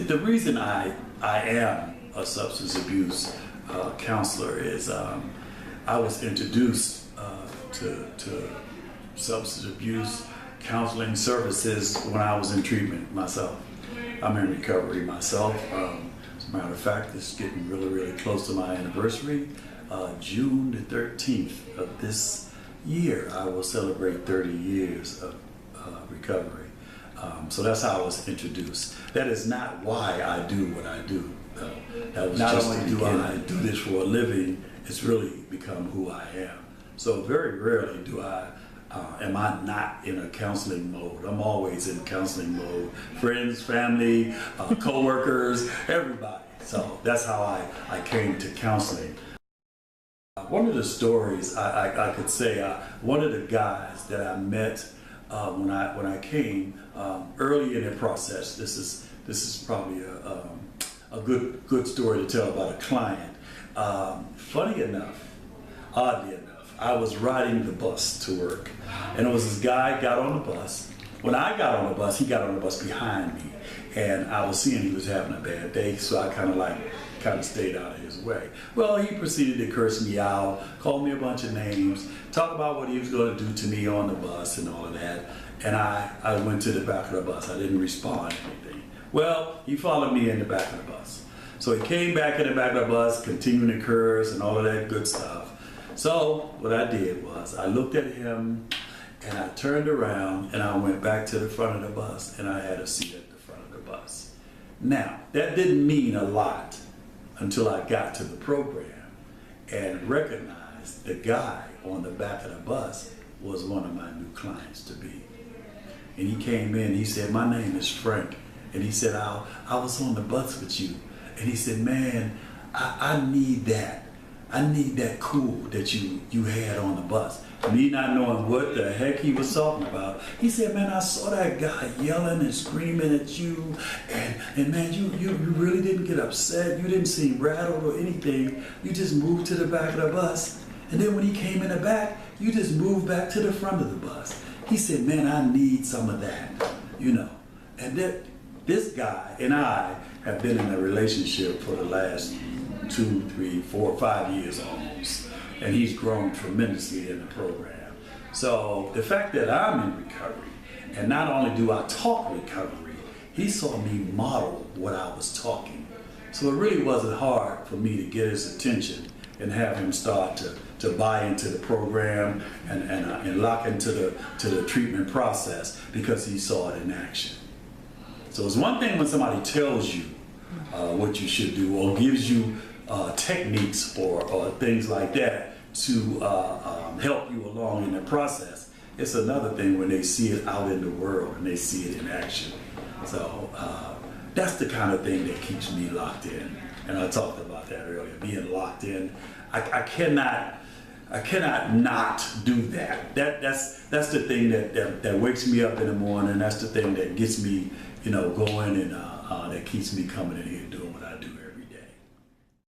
the reason I am a substance abuse counselor is I was introduced to substance abuse counseling services when I was in treatment myself. I'm in recovery myself. As a matter of fact, it's getting really close to my anniversary. June the 13th of this year, I will celebrate 30 years of recovery. So that's how I was introduced. That is not why I do what I do, though. That was not only do I do this for a living, it's really become who I am. So very rarely am I not in a counseling mode. I'm always in counseling mode. Friends, family, co-workers, everybody. So that's how I came to counseling. One of the stories I could say, one of the guys that I met when I came early in the process. This is probably a good story to tell about a client. Funny enough, oddly enough, I was riding the bus to work, and it was this guy got on the bus. When I got on the bus, he got on the bus behind me, and I was seeing he was having a bad day, so I kind of stayed out of his way. Well, he proceeded to curse me out, called me a bunch of names, talk about what he was going to do to me on the bus and all of that. And I went to the back of the bus. I didn't respond to anything. Well, he followed me in the back of the bus. So he came back in the back of the bus, continuing to curse and all of that good stuff. So what I did was I looked at him and I turned around and I went back to the front of the bus and I had a seat at the front of the bus. Now, that didn't mean a lot until I got to the program and recognized the guy on the back of the bus was one of my new clients to be. And he came in, he said, "My name is Frank." And he said, I was on the bus with you. And he said, "Man, I need that. I need that cool that you had on the bus." Me not knowing what the heck he was talking about, he said, "Man, I saw that guy yelling and screaming at you, and man, you really didn't get upset. You didn't seem rattled or anything. You just moved to the back of the bus. And then when he came in the back, you just moved back to the front of the bus." He said, "Man, I need some of that, you know." And this guy and I have been in a relationship for the last 2, 3, 4, 5 years almost. And he's grown tremendously in the program. So the fact that I'm in recovery, and not only do I talk recovery, he saw me model what I was talking. So it really wasn't hard for me to get his attention and have him start to buy into the program and lock into the treatment process because he saw it in action. So it's one thing when somebody tells you what you should do or gives you techniques or things like that to help you along in the process. It's another thing when they see it out in the world and they see it in action. So that's the kind of thing that keeps me locked in. And I talked about that earlier, being locked in. I cannot not do that. That's the thing that wakes me up in the morning. That's the thing that gets me, going and that keeps me coming in here doing what I do.